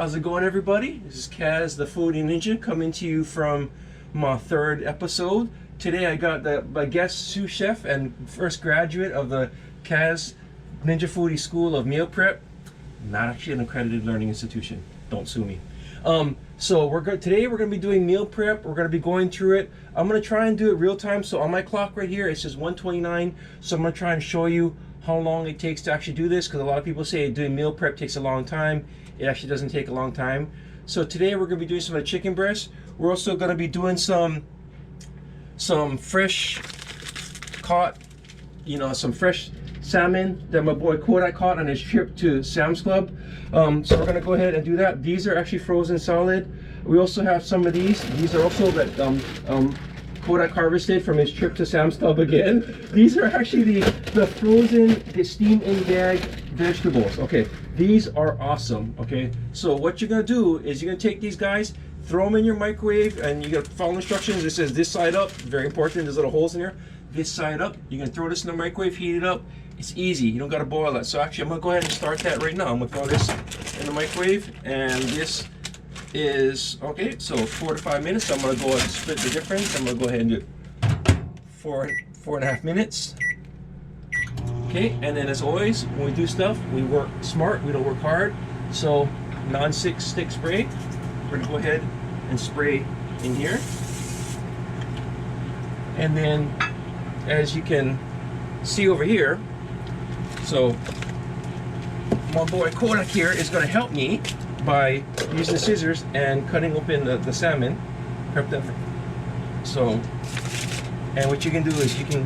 How's it going, everybody? This is Kaz the Foodi Ninja coming to you from my third episode. Today I got my guest sous chef and first graduate of the Kaz Ninja Foodi School of Meal Prep. Not actually an accredited learning institution. Don't sue me. So today we're going to be doing meal prep. We're going to be going through it. I'm going to try and do it real time. So on my clock right here it says 1:29. So I'm going to try and show you how long it takes to actually do this, because a lot of people say doing meal prep takes a long time. It actually doesn't take a long time. So today we're going to be doing some of the chicken breast. We're also going to be doing some fresh caught, some fresh salmon that my boy Kodak caught on his trip to Sam's Club. So we're going to go ahead and do that. These are actually frozen solid. We also have some of these. These are also that Kodak harvested from his trip to Sam's Club again. These are actually the frozen, the steam in bag vegetables. Okay, these are awesome. Okay, so what you're gonna do is you're gonna take these guys, throw them in your microwave, and you gotta follow instructions. It says this side up, very important, there's little holes in here. This side up, you're gonna throw this in the microwave, heat it up. It's easy, you don't gotta boil it. So actually I'm gonna go ahead and start that right now. I'm gonna throw this in the microwave, and this is okay, so 4 to 5 minutes. I'm gonna go and split the difference. I'm gonna go ahead and do 4.5 minutes. Okay, and then as always, when we do stuff, we work smart, we don't work hard. So non-stick spray, we're gonna go ahead and spray in here. And then as you can see over here, so my boy Kodak here is gonna help me by using the scissors and cutting open the salmon. Prep that. So, and what you can do is you can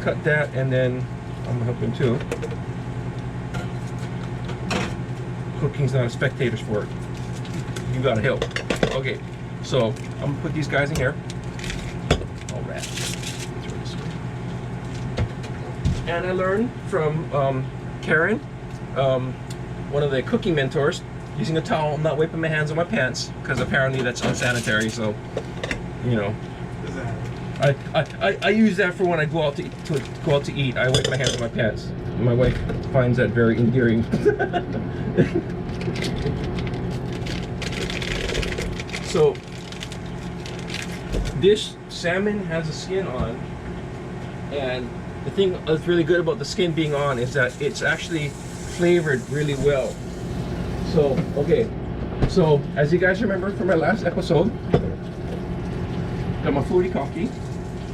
cut that, and then I'm gonna help him too. Cooking's not a spectator sport. You gotta help. Okay, so I'm gonna put these guys in here. All right. And I learned from Karen, one of the cooking mentors, using a towel. I'm not wiping my hands on my pants because apparently that's unsanitary. So, I use that for when I go out to eat. I wipe my hands on my pants. My wife finds that very endearing. So this salmon has a skin on, and the thing that's really good about the skin being on is that it's actually flavored really well. So okay, so as you guys remember from my last episode, got my foodie cocky,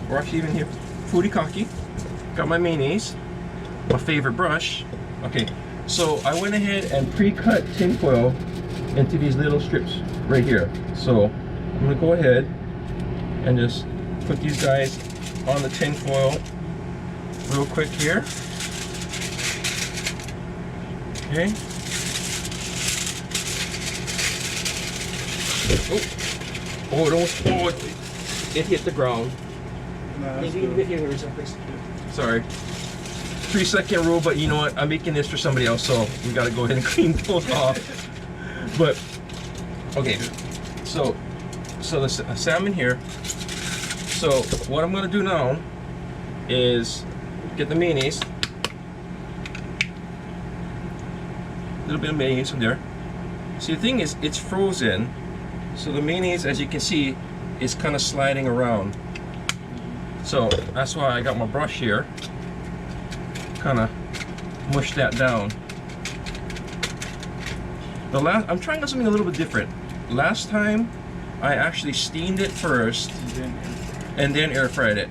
or actually even here, foodie cocky, got my mayonnaise, my favorite brush. Okay, so I went ahead and pre-cut tinfoil into these little strips right here. So I'm gonna go ahead and just put these guys on the tinfoil real quick here. Okay. It hit the ground. Sorry. 3-second rule, but you know what? I'm making this for somebody else, so we gotta go ahead and clean those off. But okay, so the salmon here. So what I'm gonna do now is get the mayonnaise. A little bit of mayonnaise from there. See, the thing is, it's frozen, so the mayonnaise, as you can see, is kind of sliding around. So that's why I got my brush here, kind of mush that down. I'm trying out something a little bit different. Last time I actually steamed it first and then air fried it.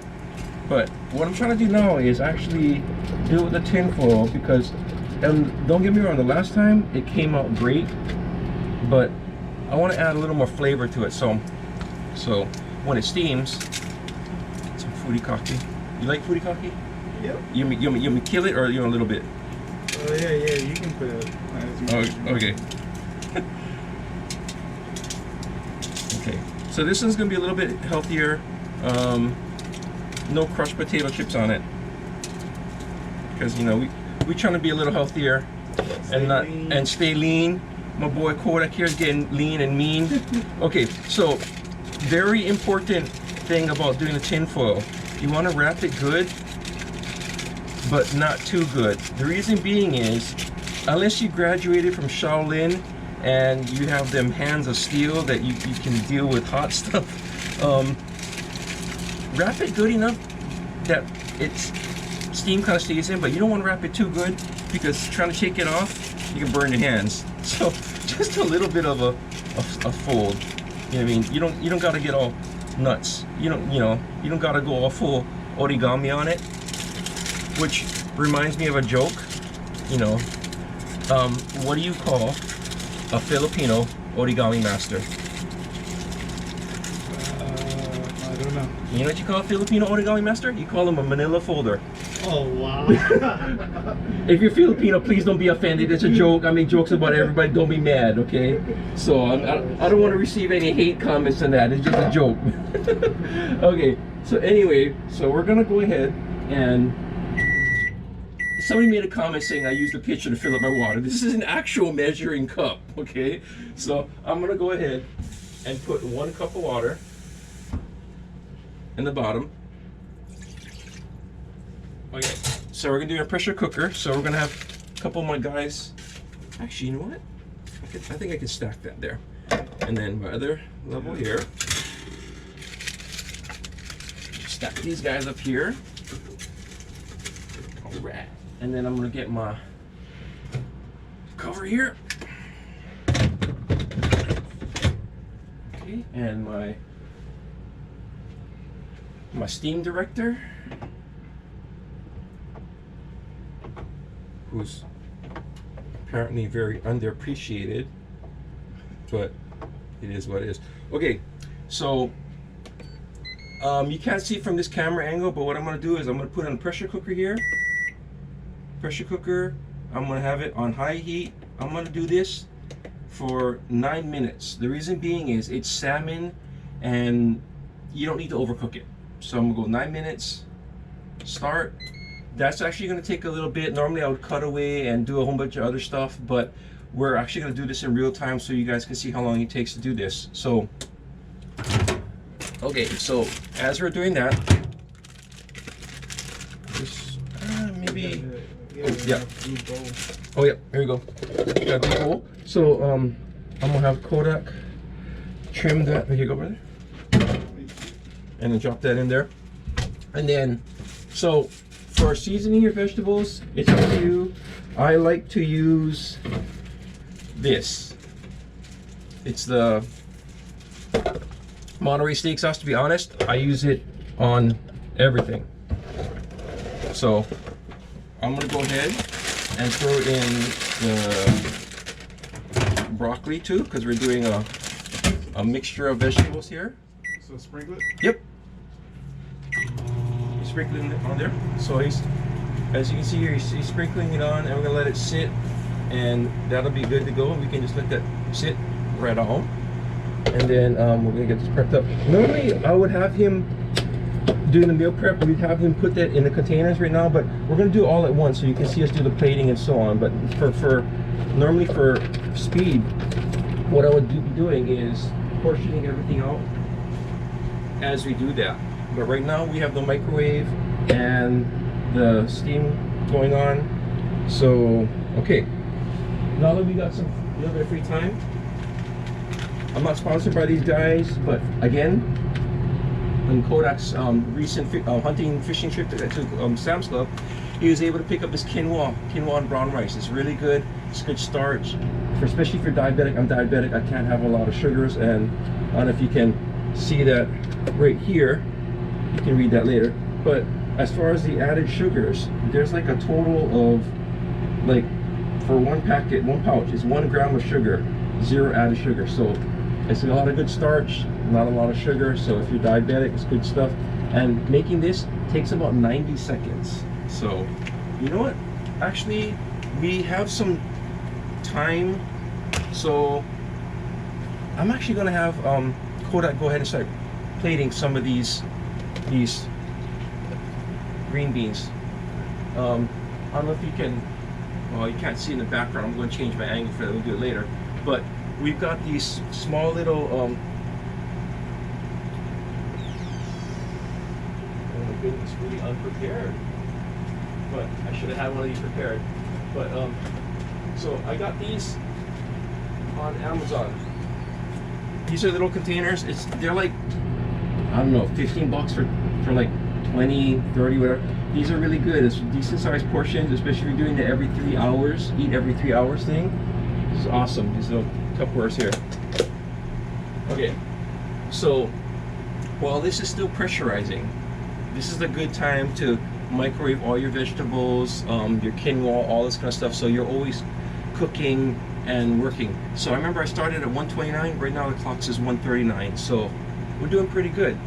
But what I'm trying to do now is actually do it with the tinfoil, because, and don't get me wrong, the last time it came out great, but I want to add a little more flavor to it. So when it steams, some foodie cocky. You like foodie cocky? Yep. You want me to kill it, or you want a little bit? Oh yeah, you can put it. Oh, okay. Okay. So this one's gonna be a little bit healthier. No crushed potato chips on it, because we trying to be a little healthier and stay lean. My boy Kodak here is getting lean and mean. Okay, so very important thing about doing the tinfoil, you want to wrap it good, but not too good. The reason being is, unless you graduated from Shaolin and you have them hands of steel that you can deal with hot stuff. Wrap it good enough that it's steam kind of stays in, but you don't want to wrap it too good because trying to shake it off, you can burn your hands. So just a little bit of a fold. You know what I mean? You don't gotta get all nuts. You don't gotta go all full origami on it. Which reminds me of a joke. You know, what do you call a Filipino origami master? I don't know. You know what you call a Filipino origami master? You call him a manila folder. Oh wow. If you're Filipino, please don't be offended. It's a joke. I make jokes about everybody. Don't be mad, okay? So I don't want to receive any hate comments on that. It's just a joke. Okay. So anyway, so we're gonna go ahead and somebody made a comment saying I used a pitcher to fill up my water. This is an actual measuring cup, okay? So I'm gonna go ahead and put 1 cup of water in the bottom. Okay, so we're gonna do a pressure cooker. So we're gonna have a couple of my guys. Actually, you know what? I think I can stack that there. And then my other level here. Stack these guys up here. All right. And then I'm gonna get my cover here. Okay, and my steam director, who's apparently very underappreciated, but it is what it is. Okay, so you can't see from this camera angle, but what I'm gonna do is I'm gonna put on a pressure cooker here. Pressure cooker, I'm gonna have it on high heat. I'm gonna do this for 9 minutes. The reason being is it's salmon and you don't need to overcook it. So I'm gonna go 9 minutes, start. That's actually gonna take a little bit. Normally I would cut away and do a whole bunch of other stuff, but we're actually gonna do this in real time so you guys can see how long it takes to do this. So, okay, so as we're doing that, just maybe, oh yeah, oh yeah, here we go. Got a bowl. So I'm gonna have Kodak trim that. Here you go, brother. And then drop that in there. And then, so for seasoning your vegetables, it's up to you. I like to use this. It's the Monterey steak sauce. To be honest, I use it on everything. So I'm gonna go ahead and throw in the broccoli too, because we're doing a mixture of vegetables here. So sprinkle it? Yep. Sprinkling it on there. So he's, as you can see here, he's sprinkling it on, and we're gonna let it sit, and that'll be good to go. We can just let that sit right at home, and then we're gonna get this prepped up. Normally I would have him doing the meal prep. We'd have him put that in the containers right now, but we're gonna do it all at once so you can see us do the plating and so on. But normally for speed, what I would be doing is portioning everything out as we do that. But right now we have the microwave and the steam going on. So, okay. Now that we got some little bit of free time, I'm not sponsored by these guys, but again, on Kodak's recent hunting fishing trip that I took Sam's Club, he was able to pick up this quinoa and brown rice. It's really good. It's good starch, especially if you're diabetic. I'm diabetic. I can't have a lot of sugars, and I don't know if you can see that right here. You can read that later. But as far as the added sugars, there's like a total of, like, for one packet, one pouch is 1 gram of sugar, 0 added sugar. So it's a lot of good starch, not a lot of sugar. So if you're diabetic, it's good stuff. And making this takes about 90 seconds. So, you know what? Actually, we have some time. So I'm actually gonna have Kodak go ahead and start plating some of these green beans. I don't know if you can, well, you can't see in the background. I'm going to change my angle for that. We'll do it later. But we've got these small little oh my goodness, really unprepared. But I should have had one of these prepared. But so I got these on Amazon. These are little containers. They're like, I don't know, 15 bucks for like 20, 30, whatever. These are really good. It's decent sized portions, especially if you're doing the every 3 hours, eat every 3 hours thing. It's awesome. These little Tupperwares here. Okay, so while this is still pressurizing, this is a good time to microwave all your vegetables, your quinoa, all this kind of stuff, so you're always cooking and working. So I remember I started at 129. Right now the clock says 139, so we're doing pretty good.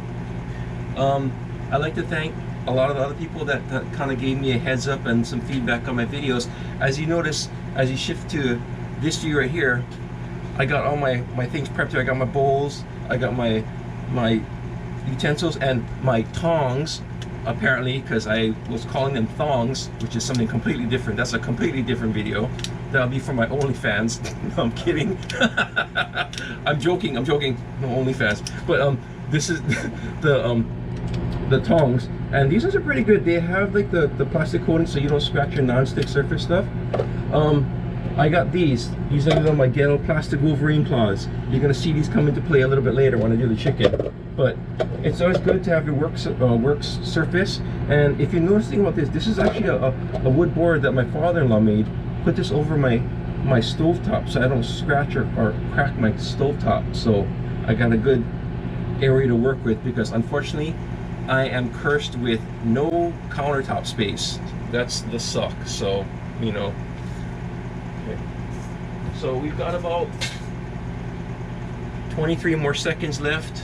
I'd like to thank a lot of the other people that kind of gave me a heads up and some feedback on my videos. As you notice, as you shift to this view right here, I got all my things prepped here. I got my bowls, I got my utensils, and my tongs, apparently, because I was calling them thongs, which is something completely different. That's a completely different video. That'll be for my OnlyFans. No, I'm kidding. I'm joking. No OnlyFans. But this is the tongs, and these ones are pretty good. They have like the plastic coating so you don't scratch your non-stick surface stuff. I got these are my ghetto plastic Wolverine claws. You're gonna see these come into play a little bit later when I do the chicken. But it's always good to have your work surface. And if you notice anything about this is actually a wood board that my father-in-law made. Put this over my stovetop so I don't scratch or crack my stovetop. So I got a good area to work with, because unfortunately I am cursed with no countertop space. That's the suck. So, you know. Okay. So we've got about 23 more seconds left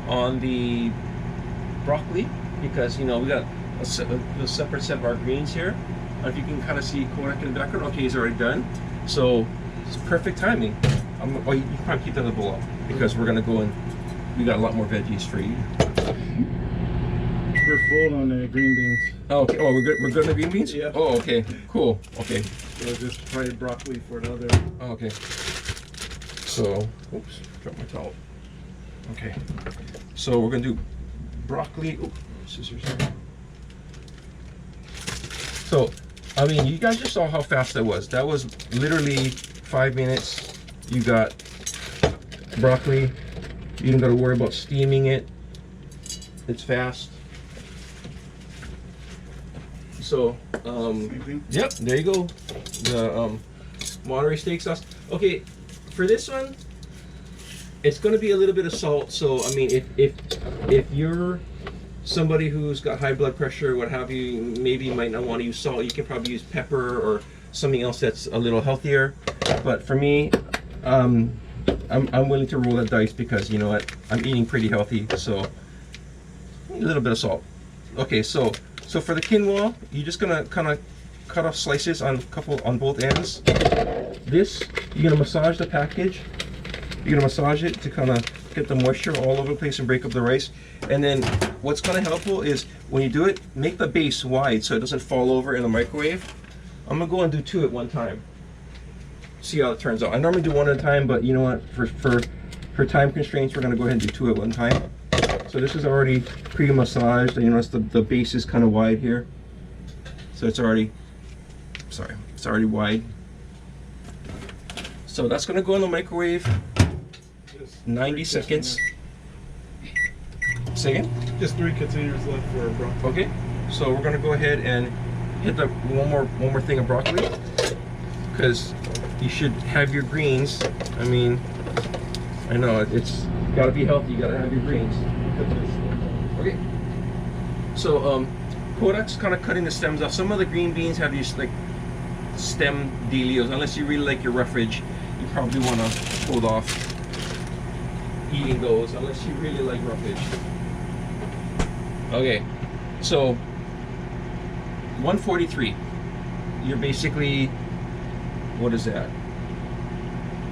on the broccoli, because you know we got a separate set of our greens here. If you can kind of see Kodak in the background, okay, he's already done. So it's perfect timing. You can probably keep that in the bowl up, because we're gonna go in. We got a lot more veggies for you. We're full on the green beans. Oh, okay. Oh, we're good. We're good on the green beans. Yeah. Oh, okay. Cool. Okay. So just fried broccoli for the other. Oh, okay. So, oops, dropped my towel. Okay. So we're gonna do broccoli. Oh, scissors. So, I mean, you guys just saw how fast that was. That was literally 5 minutes. You got broccoli. You don't got to worry about steaming it. It's fast. So, yep, there you go. The Monterey steak sauce. Okay, for this one, it's going to be a little bit of salt. So, I mean, if you're somebody who's got high blood pressure or what have you, maybe you might not want to use salt. You can probably use pepper or something else that's a little healthier. But for me, I'm willing to roll the dice, because you know what, I'm eating pretty healthy, so a little bit of salt. Okay, so for the quinoa, you're just gonna kind of cut off slices on both ends. This, you're gonna massage the package. You're gonna massage it to kind of get the moisture all over the place and break up the rice. And then what's kind of helpful is when you do it, make the base wide so it doesn't fall over in the microwave. I'm gonna go and do 2 at one time. See how it turns out. I normally do 1 at a time, but you know what? For time constraints, we're gonna go ahead and do 2 at one time. So this is already pre-massaged, and you notice the base is kind of wide here. So it's already wide. So that's gonna go in the microwave. 90 seconds. Say again? Just 3 containers left for broccoli. Okay. So we're gonna go ahead and hit the one more thing of broccoli, because you should have your greens. I mean, I know it's got to be healthy. You got to have your greens. Okay. So Kodak's kind of cutting the stems off. Some of the green beans have these like stem dealios. Unless you really like your roughage, you probably want to hold off eating those. Unless you really like roughage. Okay. So 143. You're basically, what is that?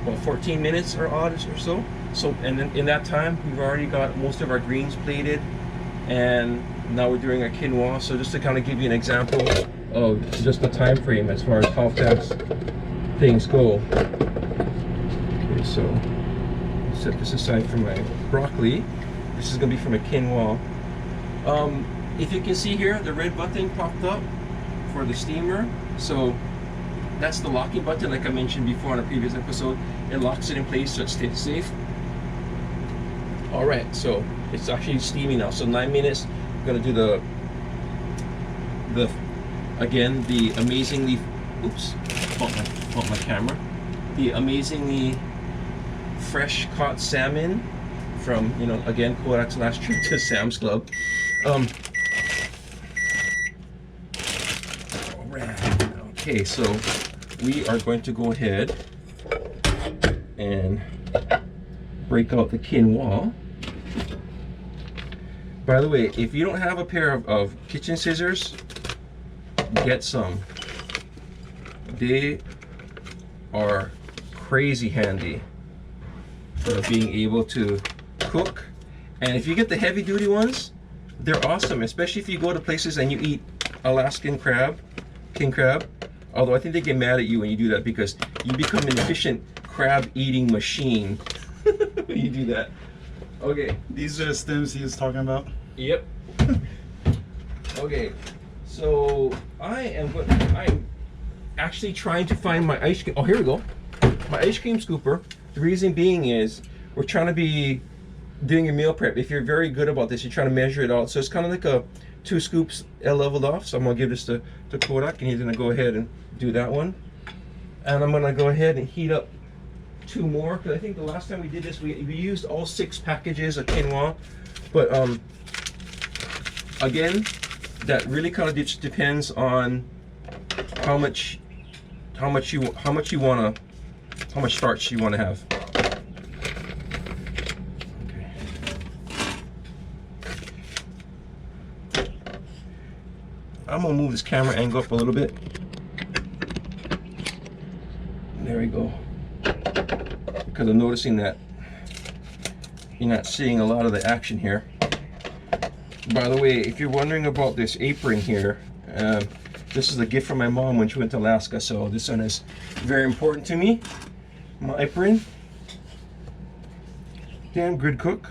Well, 14 minutes or odd or so. So, and then in that time, we've already got most of our greens plated, and now we're doing our quinoa. So just to kind of give you an example of just the time frame as far as how fast things go. Okay, so set this aside for my broccoli. This is gonna be for my quinoa. If you can see here, the red button popped up for the steamer. So that's the locking button, like I mentioned before in a previous episode. It locks it in place so it stays safe. All right, so it's actually steaming now. So 9 minutes. I'm gonna do the again the amazingly, oops, bump my camera. The amazingly fresh caught salmon from, you know, again, Kodak's last trip to Sam's Club. Alright, okay, so we are going to go ahead and break out the quinoa. By the way, if you don't have a pair of kitchen scissors, get some. They are crazy handy for being able to cook. And if you get the heavy duty ones, they're awesome, especially if you go to places and you eat Alaskan crab, king crab. Although I think they get mad at you when you do that because you become an efficient crab eating machine when you do that. Okay. These are the stems he was talking about. Yep. Okay. So I'm actually trying to find my ice cream. Oh, here we go. My ice cream scooper. The reason being is we're trying to be doing your meal prep. If you're very good about this, you're trying to measure it out. So it's kind of like a 2 scoops leveled off. So I'm gonna give this to Kodak, and he's gonna go ahead and do that one. And I'm gonna go ahead and heat up 2 more, because I think the last time we did this, we used all 6 packages of quinoa. But again, that really kind of just depends on how much starch you wanna have. I'm gonna move this camera angle up a little bit. There we go. Because I'm noticing that you're not seeing a lot of the action here. By the way, if you're wondering about this apron here, this is a gift from my mom when she went to Alaska, so this one is very important to me. My apron. Damn good cook.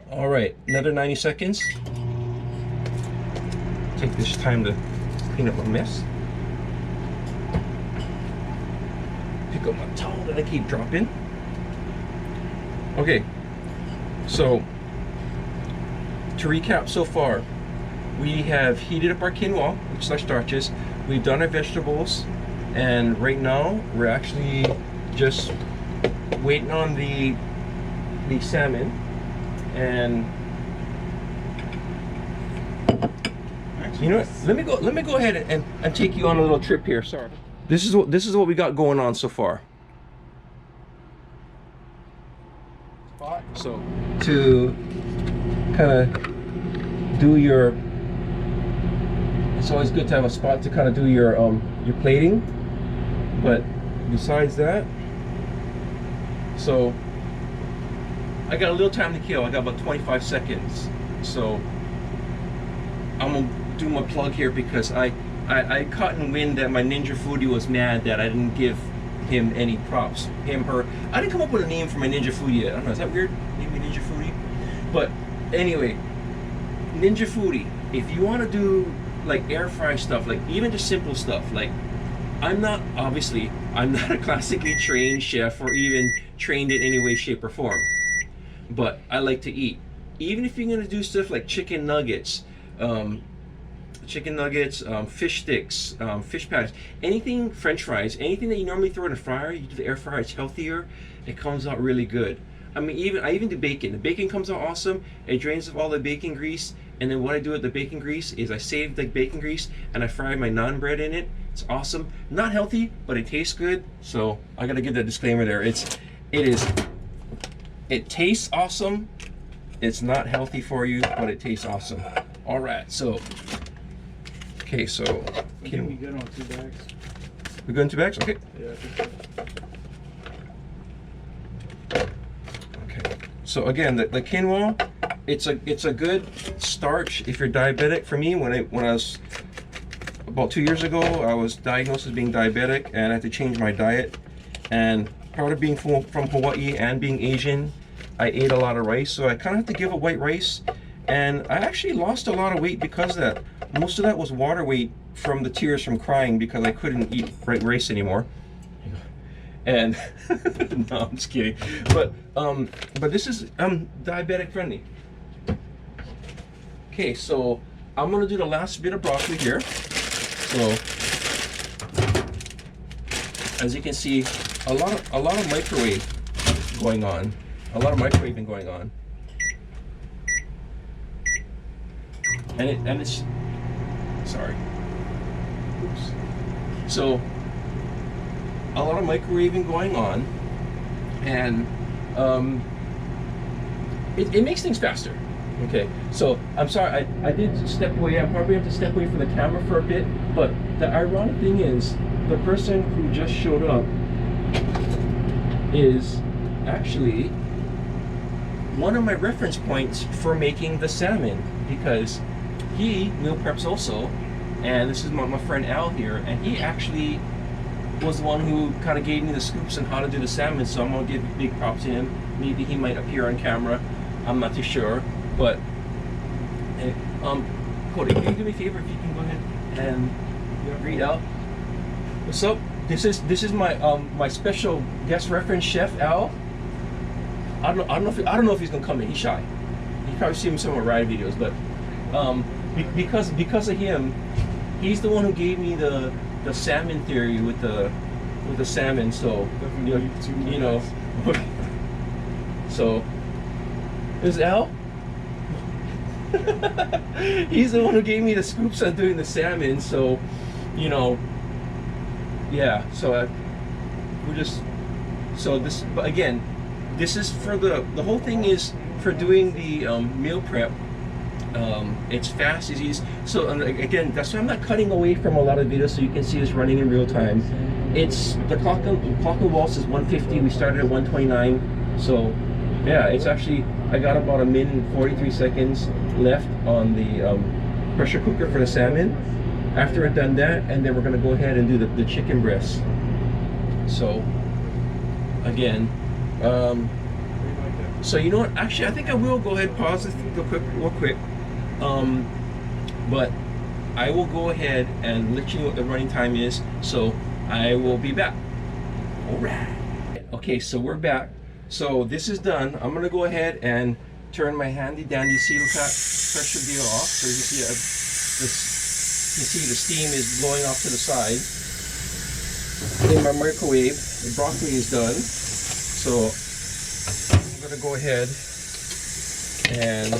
All right, another 90 seconds. Take this time to clean up my mess. Pick up my towel that I keep dropping. Okay, so to recap so far, we have heated up our quinoa, which is our starches. We've done our vegetables, and right now we're actually just waiting on the salmon. And you know what? Let me go ahead and take you on a little trip here. Sorry. This is what we got going on so far. So to kind of do your, it's always good to have a spot to kind of do your plating. But besides that, so I got a little time to kill. I got about 25 seconds. So I'm gonna do my plug here because I caught in wind that my Ninja Foodi was mad that I didn't give him any props. Him, her. I didn't come up with a name for my Ninja Foodi yet. I don't know, is that weird? Maybe Ninja Foodi? But anyway, Ninja Foodi, if you want to do like air fry stuff, like even just simple stuff, like I'm not a classically trained chef or even trained in any way, shape, or form. But I like to eat. Even if you're gonna do stuff like chicken nuggets, fish sticks, fish patties, anything, French fries, anything that you normally throw in a fryer, you do the air fryer, it's healthier, it comes out really good. I mean, I even do bacon. The bacon comes out awesome. It drains off all the bacon grease, and then what I do with the bacon grease is I save the bacon grease and I fry my naan bread in it. It's awesome. Not healthy, but it tastes good. So I gotta give that disclaimer there. It tastes awesome. It's not healthy for you, but it tastes awesome. All right, so okay, so can we get on 2 bags? We go in 2 bags? Okay. Yeah, I think so. Okay. So again, the quinoa, it's a good starch if you're diabetic. For me, when I was about 2 years ago, I was diagnosed as being diabetic, and I had to change my diet. And part of being from Hawaii and being Asian, I ate a lot of rice, so I kind of had to give up white rice. And I actually lost a lot of weight because of that. Most of that was water weight from the tears from crying because I couldn't eat white rice anymore. And no, I'm just kidding. But this is diabetic friendly. Okay, so I'm gonna do the last bit of broccoli here. So as you can see, a lot of microwave going on. A lot of microwaving going on. And it's sorry. Oops. So a lot of microwaving going on, and it makes things faster. Okay, so I'm sorry, I did step away. I probably have to step away from the camera for a bit, but the ironic thing is the person who just showed up is actually one of my reference points for making the salmon, because he meal preps also, and this is my friend Al here, and he actually was the one who kind of gave me the scoops on how to do the salmon, so I'm gonna give big props to him. Maybe he might appear on camera, I'm not too sure, but Kodak, can you do me a favor if you can go ahead and read out? What's up? This is my my special guest reference chef Al. I don't know if he's gonna come in. He's shy. You probably see him in some of my ride videos, but because of him, he's the one who gave me the salmon theory with the salmon. So you know, so is Al. He's the one who gave me the scoops on doing the salmon. So you know, yeah. So we're just this. But again, this is for the whole thing is for doing the meal prep. It's fast, it's easy. So again, that's why I'm not cutting away from a lot of videos, so you can see this running in real time. It's the clock and waltz is 150. We started at 129. So yeah, it's actually, I got about 1 minute and 43 seconds left on the pressure cooker for the salmon. After we're done that, and then we're gonna go ahead and do the chicken breast. So again, so you know what? Actually, I think I will go ahead and pause this real quick. But I will go ahead and let you know what the running time is. So I will be back. All right. Okay, so we're back. So this is done. I'm gonna go ahead and turn my handy dandy seal cap pressure deal off. So you see, you see the steam is blowing off to the side. In my microwave, the broccoli is done. So I'm gonna go ahead and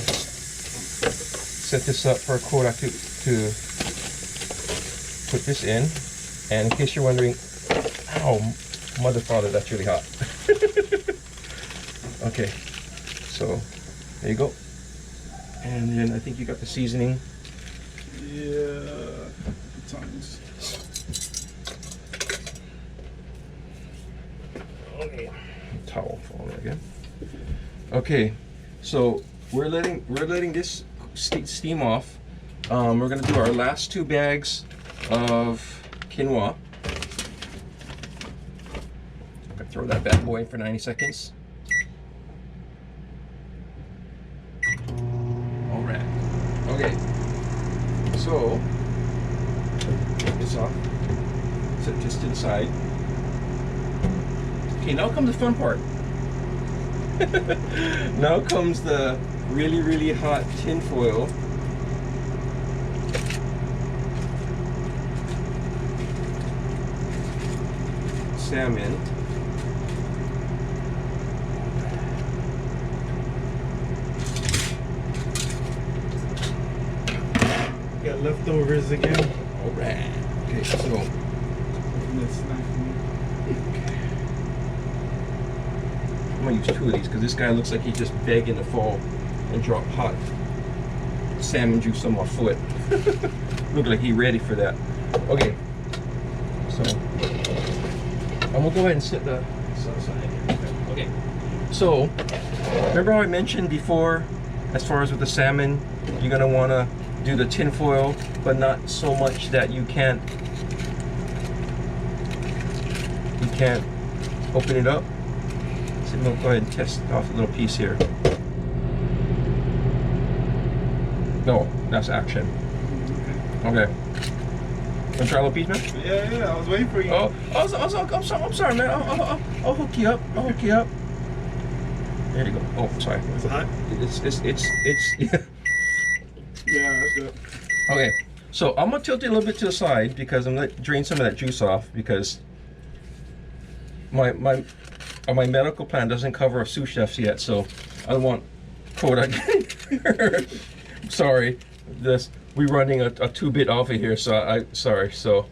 set this up for Kodak to put this in. And in case you're wondering, ow, mother father, that's really hot. Okay, so there you go. And then I think you got the seasoning. Yeah, times. Okay, towel falling again. Okay, so we're letting this steam off. We're gonna do our last 2 bags of quinoa. I'm gonna throw that bad boy in for 90 seconds. All right. Okay. So take this off. Set this to the side. Okay, now comes the fun part. Now comes the really hot tin foil. Salmon. Got leftovers again. All right. Okay, so I'm gonna use 2 of these because this guy looks like he's just begging to fall and drop hot salmon juice on my foot. Look like he's ready for that. Okay, so I'm gonna go ahead and set the aside here. Okay, so remember how I mentioned before, as far as with the salmon, you're gonna want to do the tin foil, but not so much that you can't open it up. So I'm gonna go ahead and test off a little piece here. No, that's action. Okay. Want to try a little piece, man? Yeah, I was waiting for you. Oh, I'm sorry, man. I'll hook you up. I'll hook you up. There you go. Oh, sorry. It's hot? It's yeah. Yeah, that's good. Okay, so I'm gonna tilt it a little bit to the side because I'm gonna drain some of that juice off because my medical plan doesn't cover sous chefs yet, so I don't want Kodak. Sorry, we're running a 2-bit alpha here, so sorry. So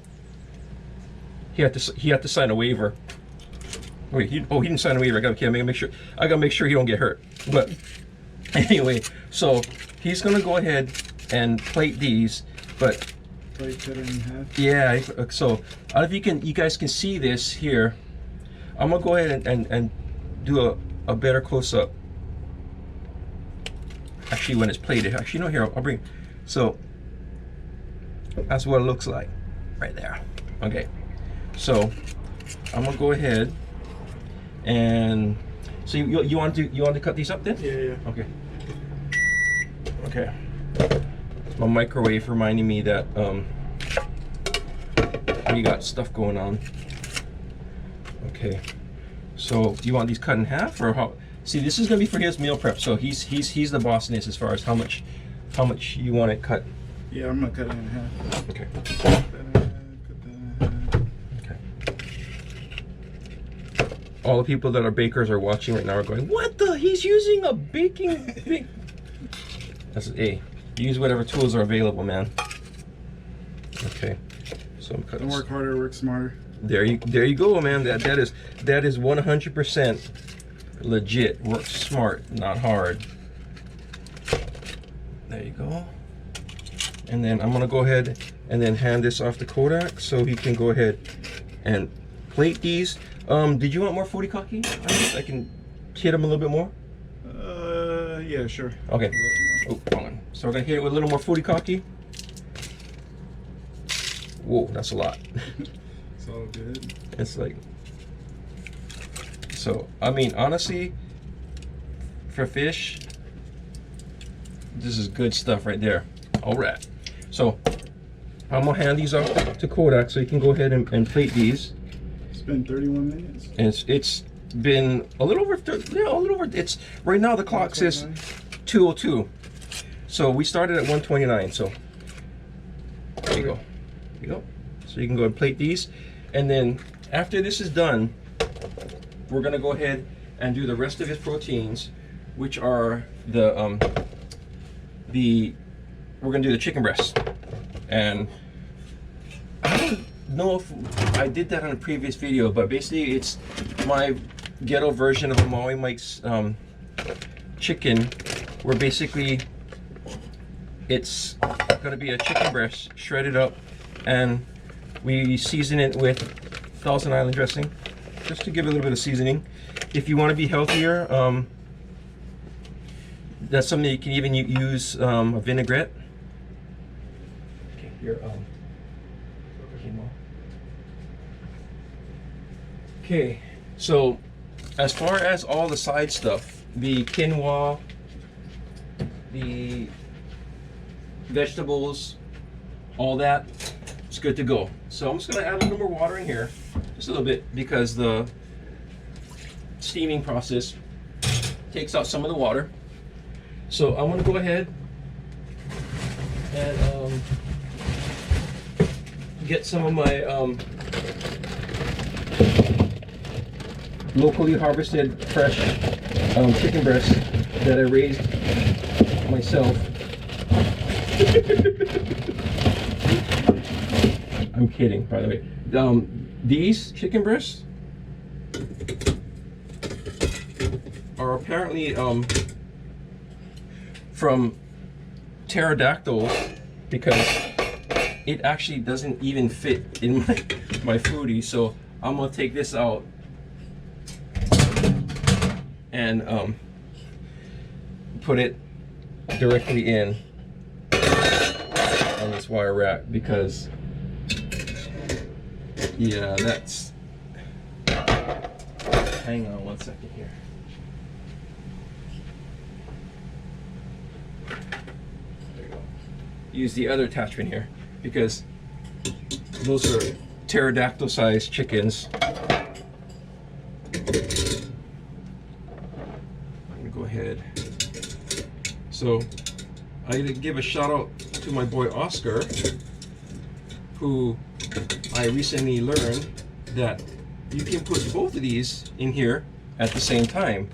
he had to sign a waiver. Wait, he didn't sign a waiver. I gotta make sure he don't get hurt. But anyway, so he's gonna go ahead and plate these, but Like cut it in half. yeah. So I don't know if you guys can see this here. I'm gonna go ahead and do a better close up. Actually, when it's plated, actually no, here I'll bring. So that's what it looks like right there. Okay, so I'm gonna go ahead and so you want to cut these up then? Yeah. Okay. Okay. My microwave reminding me that we got stuff going on. Okay. So you want these cut in half or how? See, this is gonna be for his meal prep. So he's the boss in this as far as how much you want it cut. Yeah, I'm gonna cut it in half. Okay. Cut that in half. Okay. All the people that are bakers are watching right now are going, what the? He's using a baking thing. That's A. Use whatever tools are available, man. Okay. So I'm cutting. Don't work harder, work smarter. There you go, man. That is 100% legit. Work smart, not hard. There you go. And then I'm gonna go ahead and then hand this off to Kodak so he can go ahead and plate these. Did you want more foodie cocky? I can hit him a little bit more. Yeah, sure. Okay. Oh, hold on. So we're gonna hit it with a little more foodie cocky. Whoa, that's a lot. It's all good. It's like, so I mean, honestly, for fish, this is good stuff right there. All right. So I'm gonna hand these off to Kodak so you can go ahead and plate these. It's been 31 minutes. And it's been a little over, yeah, a little over. It's right now the clock says 2:02. So we started at 1:29. So there you go. There you go. So you can go and plate these, and then after this is done, we're gonna go ahead and do the rest of his proteins, which are we're gonna do the chicken breast. And I don't know if I did that on a previous video, but basically it's my ghetto version of a Maui Mike's chicken, where basically it's gonna be a chicken breast shredded up, and we season it with Thousand Island dressing, just to give it a little bit of seasoning. If you want to be healthier, that's something you can even use a vinaigrette. Okay, here. Okay, so as far as all the side stuff, the quinoa, the vegetables, all that, it's good to go. So I'm just gonna add a little more water in here, just a little bit, because the steaming process takes out some of the water. So I'm gonna go ahead and get some of my locally harvested fresh chicken breasts that I raised myself. I'm kidding, by the way. These chicken breasts are apparently from pterodactyls, because it actually doesn't even fit in my foodie. So I'm gonna take this out and put it directly in on this wire rack, because yeah, that's, hang on one second here. There you go. Use the other attachment here, because Those are pterodactyl sized chickens. I'm gonna go ahead. So I give a shout out to my boy Oscar, who I recently learned that you can put both of these in here at the same time.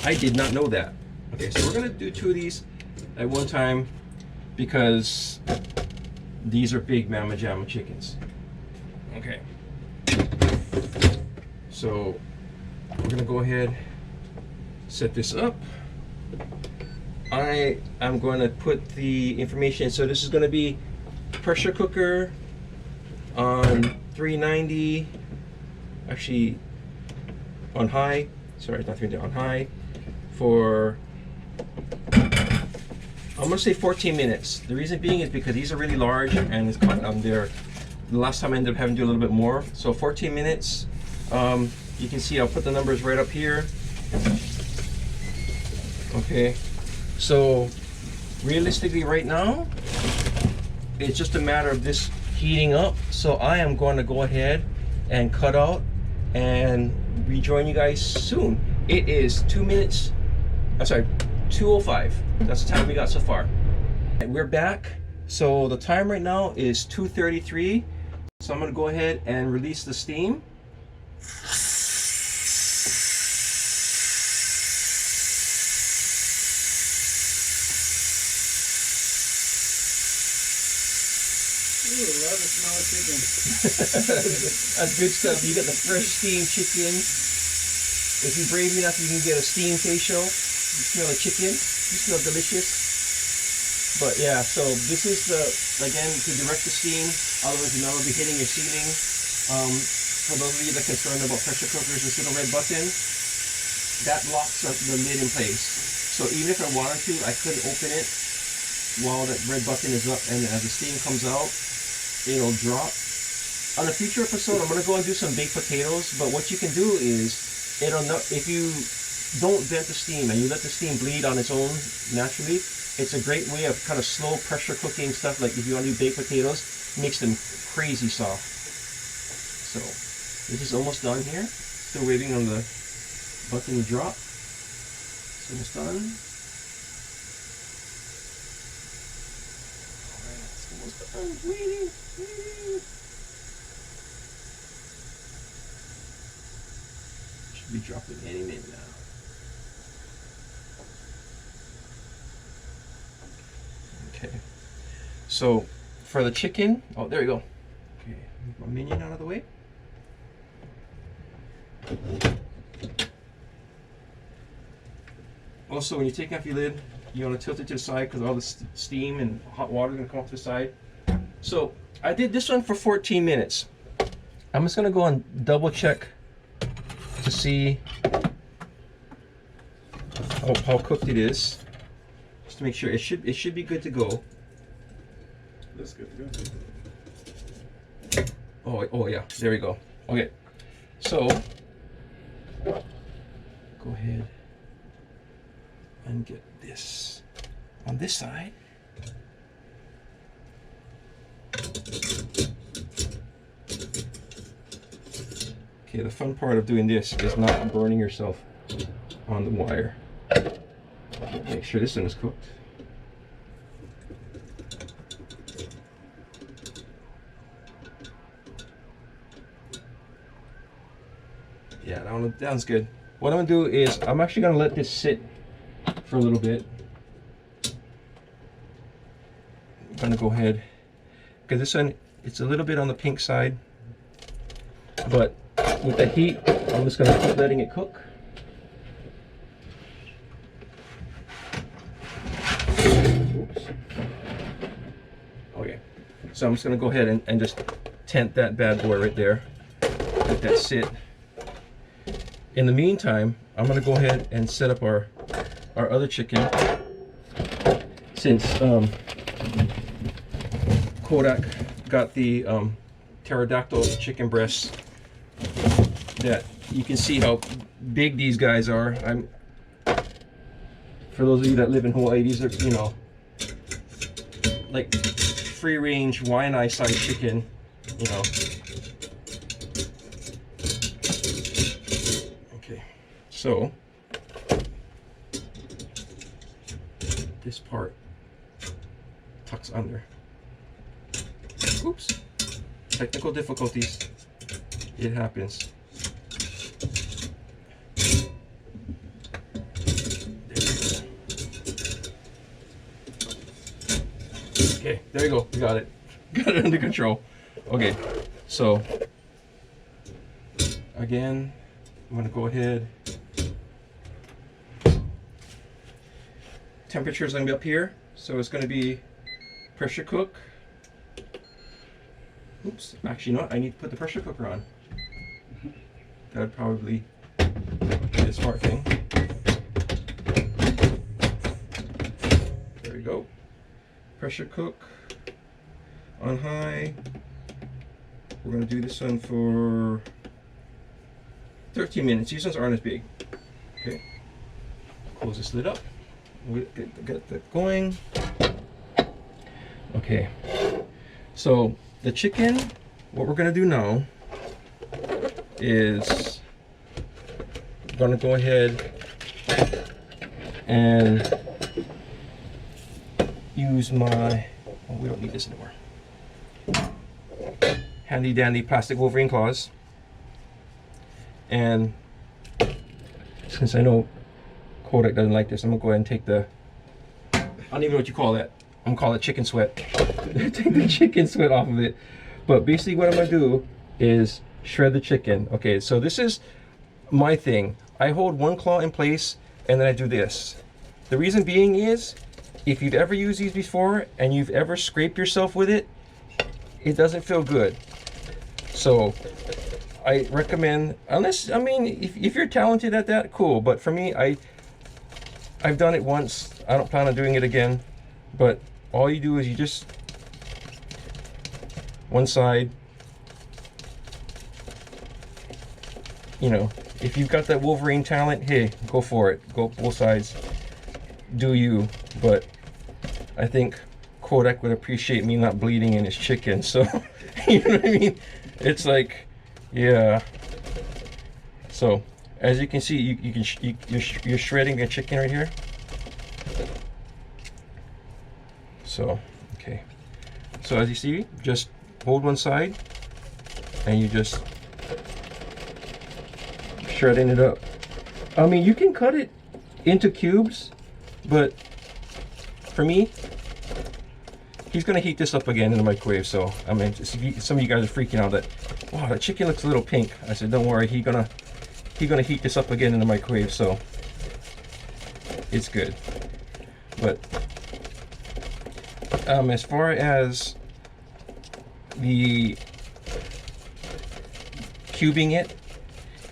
I did not know that. Okay, so we're gonna do 2 of these at one time because these are big Mama Jamma chickens. Okay. So we're gonna go ahead, set this up. I am going to put the information. So this is going to be pressure cooker on 390, actually on high. Sorry, not 390, on high for, I'm going to say 14 minutes. The reason being is because these are really large and it's the last time I ended up having to do a little bit more. So 14 minutes. You can see I'll put the numbers right up here. Okay. So realistically right now, it's just a matter of this heating up. So I am going to go ahead and cut out and rejoin you guys soon. It is 2 minutes, I'm sorry, 2:05. That's the time we got so far. And we're back. So the time right now is 2:33. So I'm going to go ahead and release the steam. Ooh, I love the smell of chicken. That's good stuff. You got the fresh steamed chicken. If you're brave enough, you can get a steam facial. You smell the chicken. You smell delicious. But yeah, so this is the, again, to direct the steam. Otherwise, you know, it'll be hitting your ceiling. For those of you that are concerned about pressure cookers, this little red button, that locks the lid in place. So even if I wanted to, I could open it while that red button is up, and as the steam comes out, it'll drop. On a future episode, I'm going to go and do some baked potatoes, but what you can do is, if you don't vent the steam and you let the steam bleed on its own naturally, it's a great way of kind of slow pressure cooking stuff. Like if you want to do baked potatoes, makes them crazy soft. So this is almost done here. Still waiting on the button to drop. It's almost done. Alright, it's almost done. Waiting. Should be dropping any minute now. Okay. So for the chicken, oh, there we go. Okay, move my minion out of the way. Also, when you take off your lid, you want to tilt it to the side because all the steam and hot water is going to come off to the side. So I did this one for 14 minutes. I'm just going to go and double check to see how cooked it is, just to make sure it should be good to go. That's good to go. Oh yeah, there we go. Okay, so go ahead and get this on this side. Okay, the fun part of doing this is not burning yourself on the wire. Make sure this one is cooked. Yeah, that one sounds good. What I'm gonna do is I'm actually gonna let this sit for a little bit. I'm gonna go ahead, because this one, it's a little bit on the pink side, but with the heat, I'm just gonna keep letting it cook. Oops. Okay, so I'm just gonna go ahead and just tent that bad boy right there. Let that sit. In the meantime, I'm gonna go ahead and set up our other chicken. Since Kodak got the pterodactyl chicken breasts, that you can see how big these guys are. For those of you that live in Hawaii, these are, you know, like free range Waianae size chicken. you know. Okay, so this part tucks under. Oops, technical difficulties. It happens. Okay, there you go. We got it. Got it under control. Okay, so again, I'm gonna go ahead. Temperature is gonna be up here, so it's gonna be pressure cook. Oops, actually not. I need to put the pressure cooker on. That'd probably be a smart thing. There we go. Pressure cook on high. We're going to do this one for 13 minutes. These ones aren't as big. Okay. Close this lid up. Get that going. Okay. So the chicken, what we're going to do now is going to go ahead and use my, oh, we don't need this anymore, handy dandy plastic Wolverine claws. And since I know Kodak doesn't like this, I'm gonna go ahead and take the, I don't even know what you call that, I'm gonna call it chicken sweat. Take the chicken sweat off of it. But basically what I'm gonna do is shred the chicken. Okay, so this is my thing. I hold one claw in place and then I do this. The reason being is, if you've ever used these before and you've ever scraped yourself with it, it doesn't feel good. So I recommend, unless, I mean, if you're talented at that, cool. But for me, I've done it once. I don't plan on doing it again. But all you do is you just, one side, you know, if you've got that Wolverine talent, hey, go for it. Go both sides. Do you. But I think Kodak would appreciate me not bleeding in his chicken. So, you know what I mean? It's like, yeah. So, as you can see, you're shredding the chicken right here. So, okay. So as you see, just hold one side and you just shredding it up. I mean, you can cut it into cubes, but for me, he's gonna heat this up again in the microwave. So I mean, some of you guys are freaking out that, wow, that chicken looks a little pink. I said, don't worry, he's gonna heat this up again in the microwave, so it's good. But as far as the cubing it,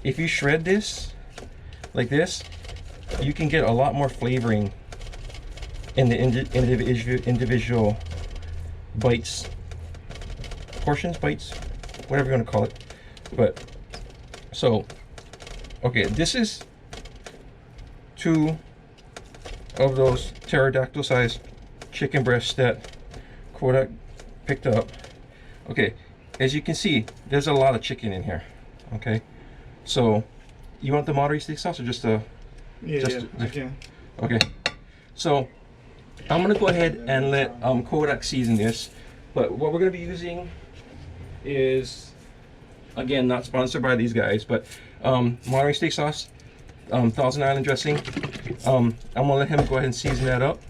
if you shred this like this, you can get a lot more flavoring in the individual bites, portions, bites, whatever you want to call it. But so, okay, this is 2 of those pterodactyl sized chicken breasts that Kodak picked up. Okay, as you can see, there's a lot of chicken in here. Okay, so you want the moderate steak sauce or just a? Yeah, I can. Okay, so I'm gonna go ahead and let Kodak season this. But what we're gonna be using is, again, not sponsored by these guys, but Monterey steak sauce, Thousand Island dressing. I'm gonna let him go ahead and season that up.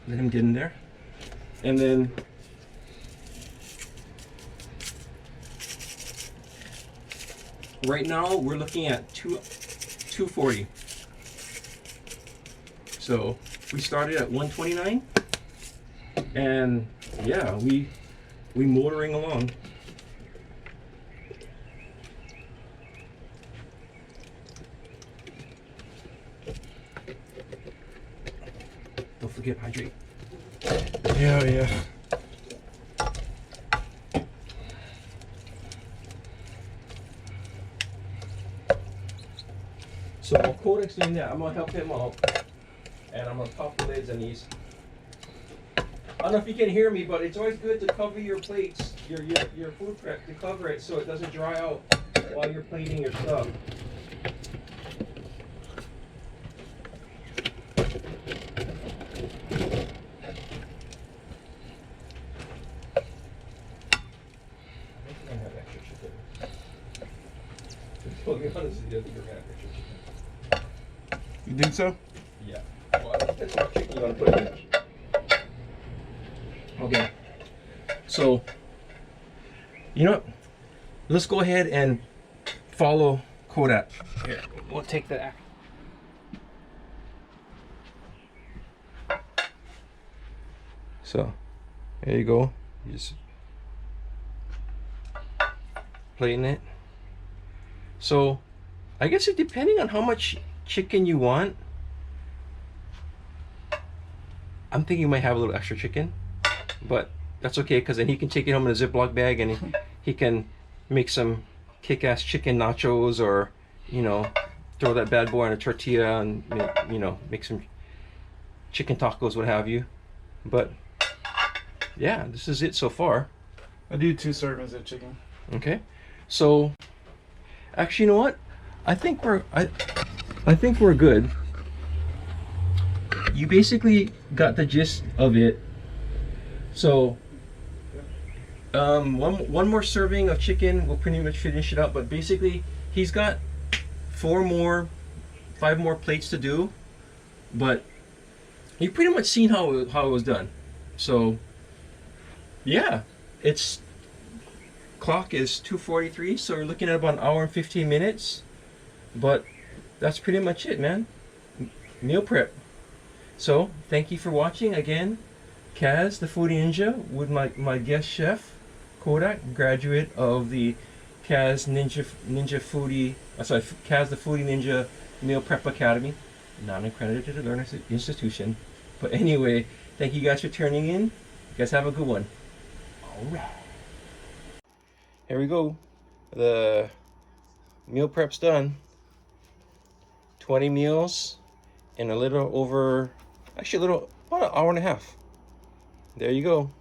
Let him get in there, and then right now we're looking at 240. So we started at 129, and yeah, we motoring along. Don't forget, hydrate. Yeah. So while Kodak's doing that, I'm gonna help him out, and I'm gonna pop the lids on these. I don't know if you can hear me, but it's always good to cover your plates your food prep to cover it so it doesn't dry out while you're plating your stuff. You think so? Yeah. Well, that's how much chicken you want to put in. Okay. So, you know what? Let's go ahead and follow Kodak. Here, we'll take that. So, there you go. You just plating it. So, I guess it depending on how much chicken you want. I'm thinking you might have a little extra chicken, but that's okay because then he can take it home in a Ziploc bag and he can make some kick-ass chicken nachos, or you know, throw that bad boy on a tortilla and you know, make some chicken tacos, what have you. But yeah, this is it so far. I do 2 servings of chicken. Okay, so actually, you know what? I think we're good. You basically got the gist of it. So one more serving of chicken will pretty much finish it up, but basically he's got 5 more plates to do, but you've pretty much seen how it was done. So yeah, it's clock is 2:43, so we're looking at about an hour and 15 minutes, but that's pretty much it, man. Meal prep. So thank you for watching again. Kaz the Foodi Ninja with my guest chef Kodak, graduate of the Kaz the Foodi Ninja Meal Prep Academy, non-accredited learner institution. But anyway, thank you guys for tuning in. You guys have a good one. All right. Here we go. The meal prep's done. 20 meals in a little over, actually about an hour and a half. There you go.